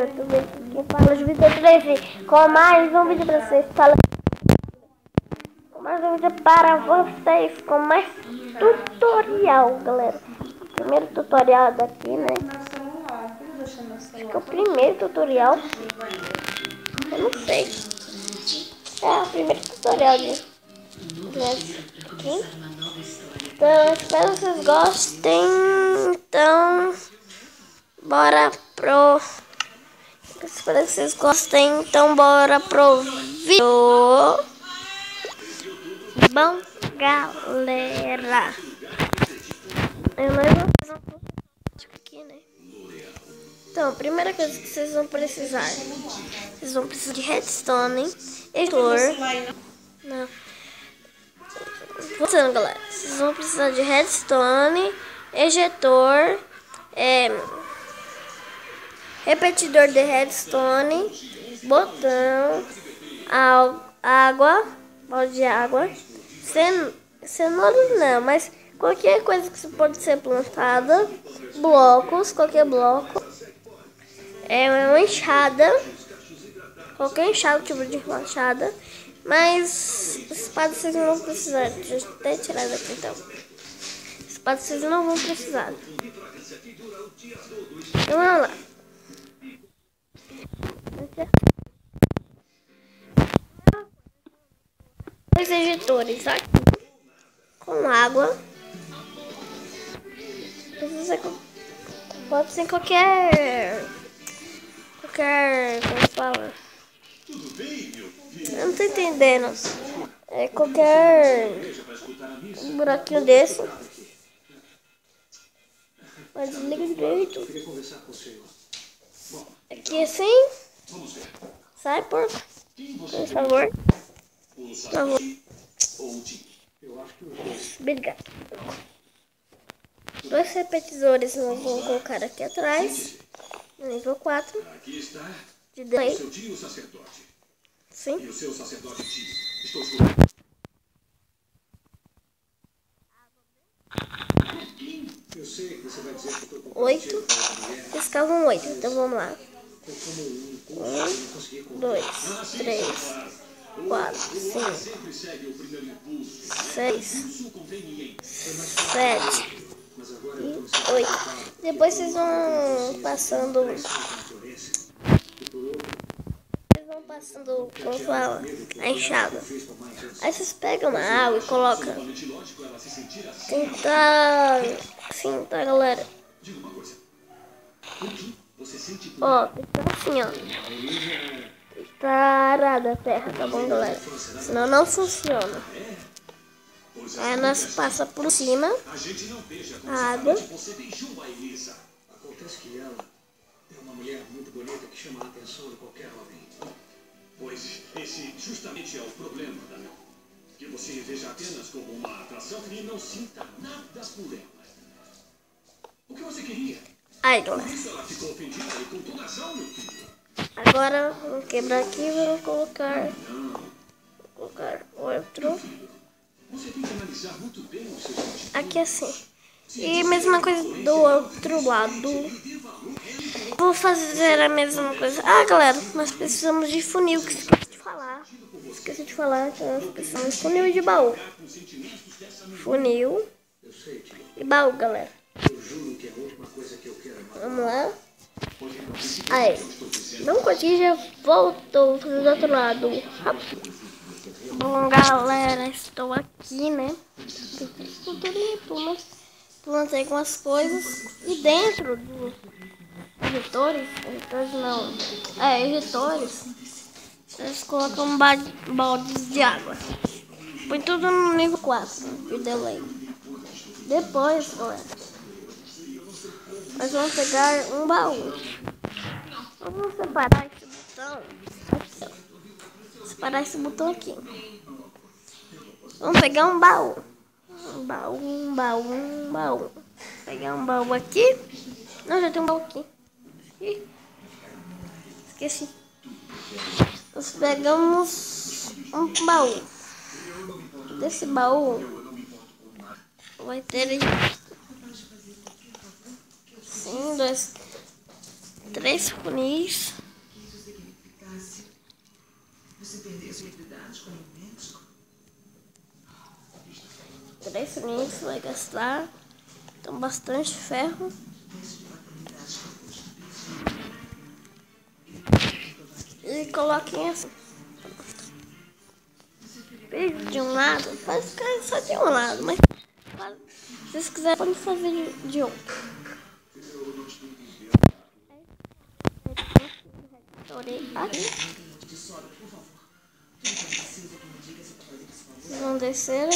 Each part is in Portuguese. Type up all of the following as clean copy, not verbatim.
Quem fala de vídeo 13 com mais um vídeo pra vocês. Com mais um vídeo para vocês, com mais tutorial, galera. Primeiro tutorial daqui, né? Acho que é o primeiro tutorial. Eu não sei. É o primeiro tutorial aqui. Então, espero que vocês gostem. Então, bora pro... Espero que vocês gostem. Então, bora pro vídeo. Bom, galera, eu não vou fazer um pouco aqui, né? Então, a primeira coisa que vocês vão precisar de redstone, editor. Não. Voltando, galera. Vocês vão precisar de redstone, ejetor, repetidor de redstone, botão, água, balde de água, cenoura não, mas qualquer coisa que pode ser plantada, blocos, qualquer bloco, uma enxada, qualquer enxada, tipo de enxada, mas espada vocês não vão precisar. Deixa eu até tirar daqui então. Espada vocês não vão precisar. Então vamos lá. Dois ejetores aqui com água. Pode ser qualquer como fala? Eu não tô entendendo. Qualquer buraquinho desse. Mas desliga direito. Aqui assim. Sai, porco. Por favor. Por favor. Obrigado. Dois repetidores nós vamos colocar aqui atrás. No nível 4. De delay. Sim. E o seu sacerdote estou jurando. 8. Eles cavam 8. Então vamos lá. 1, 2, 3, 4, 5, 6, 7 e 8. Depois vocês vão passando, como fala, a enxada. Aí vocês pegam a água e colocam. Tentar assim, tá, galera? Ó, assim, ó. Tá arada a terra, tá bom, galera? Senão não funciona. Aí nós passa por cima a água. Acontece que ela é uma mulher muito bonita que chama a atenção de qualquer homem. Pois esse justamente é o problema, Daniel. Que você veja apenas como uma atração e não sinta nada por ela. O que você queria? Aí, galera. Ela ficou ofendida e com toda razão, meu filho. Agora vamos quebrar aqui e vamos colocar outro. Você tem que analisar muito bem o seu sentido. Aqui assim. E mesma coisa do outro lado. Vou fazer a mesma coisa. Ah, galera, nós precisamos de funil, que esqueci de falar que nós precisamos de funil e de baú. Funil e baú, galera. Vamos lá. Aí, não consegui, já voltou. Vou fazer do outro lado. Bom, galera, estou aqui, né? Plantei algumas coisas. E dentro dos ejetores não. Ejetores. Eles colocam baldes de água. Põe tudo no nível 4 de delay. Depois, galera, nós vamos pegar um baú. Vamos separar esse botão aqui, ó. Separar esse botão aqui. Vamos pegar um baú. Um baú. Pegar um baú aqui. Não, já tem um baú aqui. Ih, esqueci. Nós pegamos um baú. Desse baú vai ter sim, 3 funis. Três funis vai gastar. Então bastante ferro. E coloquem assim. De um lado, pode ficar só de um lado, mas se vocês quiserem podem fazer de outro. Aqui. Vão descer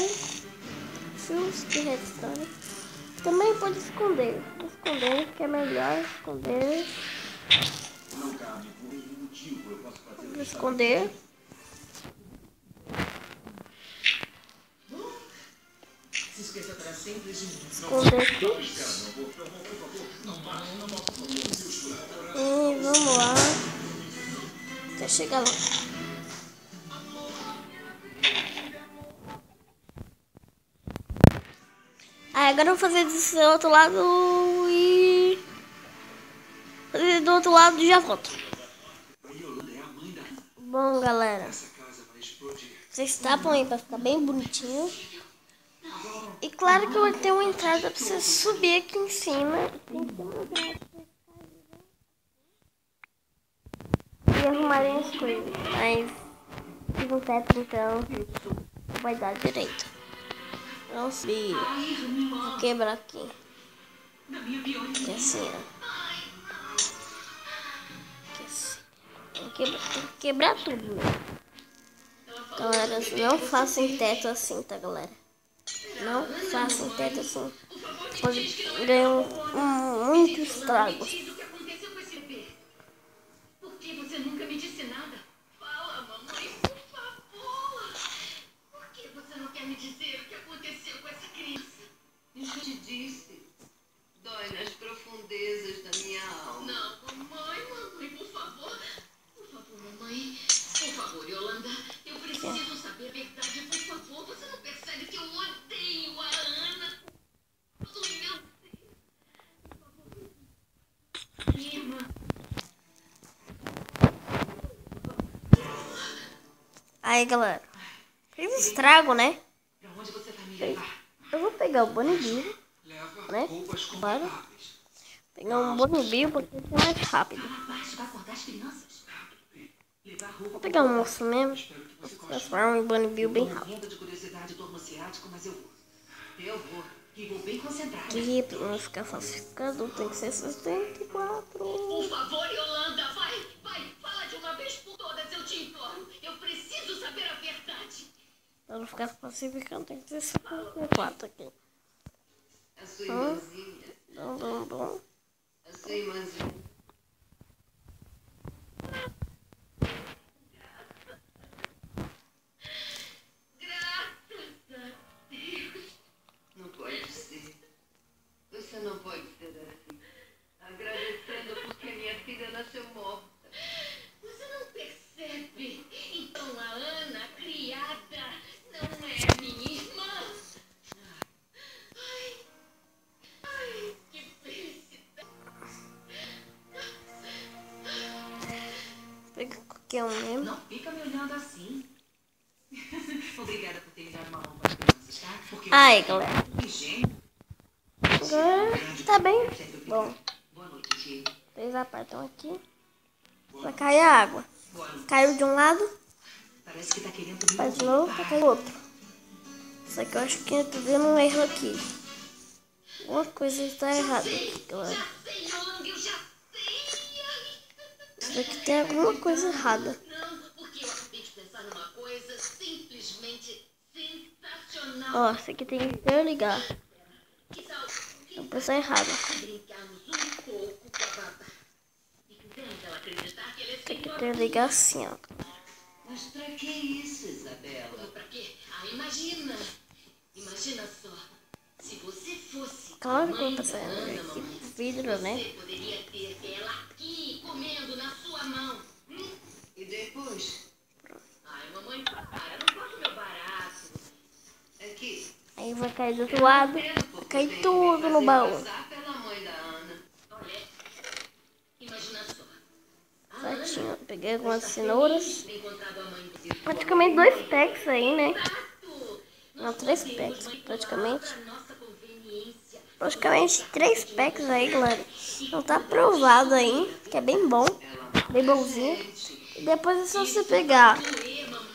fios de redstone. Também pode esconder, que é melhor esconder. Esconder. Esconder aqui. E vamos lá. Até chegar lá. Aí agora eu vou fazer desse outro lado e fazer do outro lado e já volto. Bom, galera, vocês tapam aí pra ficar bem bonitinho. E claro que eu vou ter uma entrada pra você subir aqui em cima. E arrumarem as coisas. Mas fiz um teto, então vai dar direito. Não subir. Vou quebrar aqui. Aqui assim, ó. Aqui assim. Tem que quebrar tudo, né? Galera, não façam teto assim, tá, galera? Não façam teto assim. Pode ganhar muitos estragos. Por que você nunca me disse nada? Fala, mamãe, por favor. Por que você não quer me dizer o que aconteceu com essa criança? Eu já te disse. Dói nas profundezas da minha alma. Não, mamãe, por favor. Por favor, mamãe. Por favor, Yolanda. Eu preciso saber a verdade, por favor. Você não percebe que eu odeio a Ana? Minha irmã. Aí, galera. Fez estrago, né? Pra onde você vai me levar? Eu vou pegar o Bonibio, né? Claro. Pegar um Bonibio porque é mais rápido. Vai acordar as crianças? Vou pegar um moço mesmo. Transformar um Bonibio bem rápido. Morrendo de curiosidade do ciático, mas eu vou. Eu vou. E vou bem concentrada. Aqui, pra não ficar falsificado, tem que ser 64. Por favor, Yolanda, vai. Fala de uma vez por todas, eu te imploro. Eu preciso saber a verdade. Pra não ficar falsificando, tem que ser 54 aqui. A sua irmãzinha. Bom. A sua irmãzinha. Graças a Deus. Não pode ser. Você não pode ser assim. Agradecendo porque minha filha nasceu morta. Você não percebe? Então a Ana, criada, não é minha irmã. Ai, que felicidade. Pega qualquer um mesmo. Não fica me olhando assim. Obrigada por ter me dado uma mão para as crianças, tá? Porque Aí, galera. gênio. Agora tá bem. Bom, Boa noite, Gê. vocês apartam aqui. Vai cair a água. Caiu de um lado, Parece que tá querendo me faz de novo, vai cair do outro. Só que eu acho que eu tô vendo um erro aqui. Alguma coisa está errada aqui, galera. sei, Yolanda, eu já sei. Isso daqui tem alguma coisa errada. Não, porque eu acabei de pensar numa coisa simplesmente sensacional. Ó, isso aqui tem que interligar. Que tal Não pensar errado. brincarmos um pouco com a babá? E fizemos ela acreditar que ela é Tem que senhora. interligar assim, ó. Mas pra que isso, Isabela? Pra quê? Ah, imagina só. Se você fosse Claro que eu mãe vou passar da Ana, aqui mamãe, vidro, né? você poderia ter ela aqui, comendo na sua mão. E depois? Ai, mamãe, para, não gosto meu barato. Aqui. Aí vai cair do outro lado, vai cair tudo no baú. Passar pela mãe da Ana. Olha, imaginação Peguei algumas cenouras. Praticamente 2 packs aí, né? Não, 3 packs praticamente. Praticamente 3 packs aí, galera. Não tá aprovado aí, que é bem bom. Bem bonzinho. E depois é só você pegar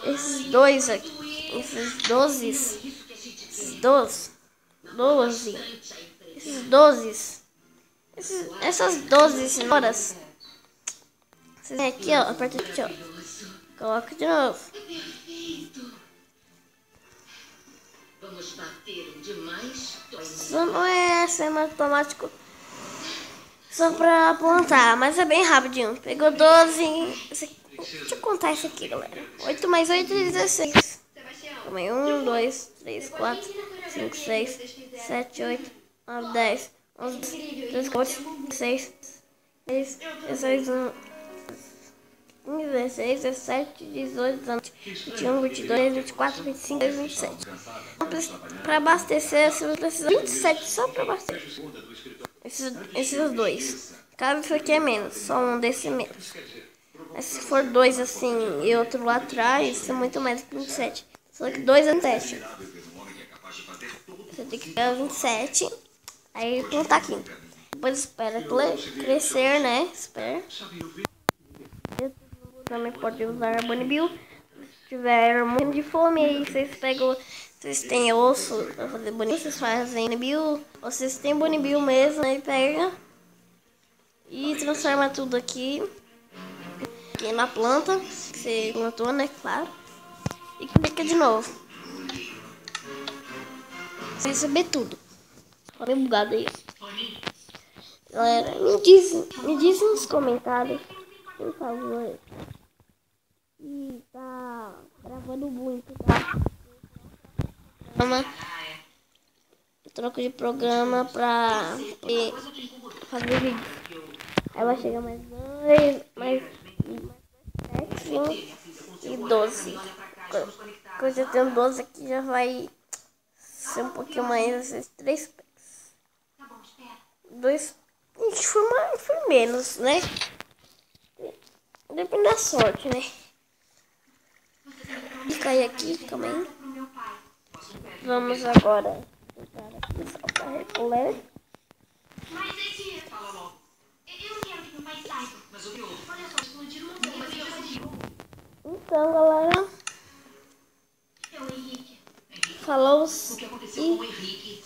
esses 2 aqui. Esses 12. Essas 12 cenouras. Vocês vêm aqui, ó. Aperta aqui, ó. Coloca de novo. Vamos bater um demais. Só não é semi-automático. Só pra plantar, mas é bem rapidinho. Pegou 12. Deixa eu contar isso aqui, galera. 8 mais 8 é 16. Calma aí. 1, 2, 3, 4, 5, 6, 7, 8, 9, 10, 11, 12, 14, 16, 16, 15, 16, 17, 18, 19, 21, 22, 24, 25, 27. Para abastecer, você precisa de 27 só para abastecer. Esses 2. Caso isso aqui é menos, só um desse menos. Mas se for 2 assim e outro lá atrás, é muito mais que 27. Só que 2 é 27. Você tem que pegar 27, aí plantar aqui. Depois espera crescer, né? Espera. Também pode usar Bonibio. Se tiver muito de fome, aí vocês pegam. Vocês têm osso pra fazer Bonibio, vocês fazem Bonibio. Ou vocês têm Bonibio mesmo, aí pega e transforma tudo aqui na planta que você plantou, né? Claro. E clica de novo. Você vai receber tudo. Olha o bugado aí. Galera, me diz nos comentários, por favor. E tá gravando muito, tá? Eu troco de programa pra fazer vídeo. Aí vai chegar mais 2, mais 7 e 12. Quando eu já tenho 12 aqui, já vai ser um pouquinho mais, esses 3 packs. 2, foi menos, né? Depende da sorte, né? Vou cair aqui, calma aí. Vamos agora tentar aqui só pra recolher. Mas é que... Fala logo. Eu não quero que meu pai saiba. Mas o que houve? Olha só, explodiram uma bomba. Então, galera. É o Henrique. Falou. O que aconteceu com o Henrique?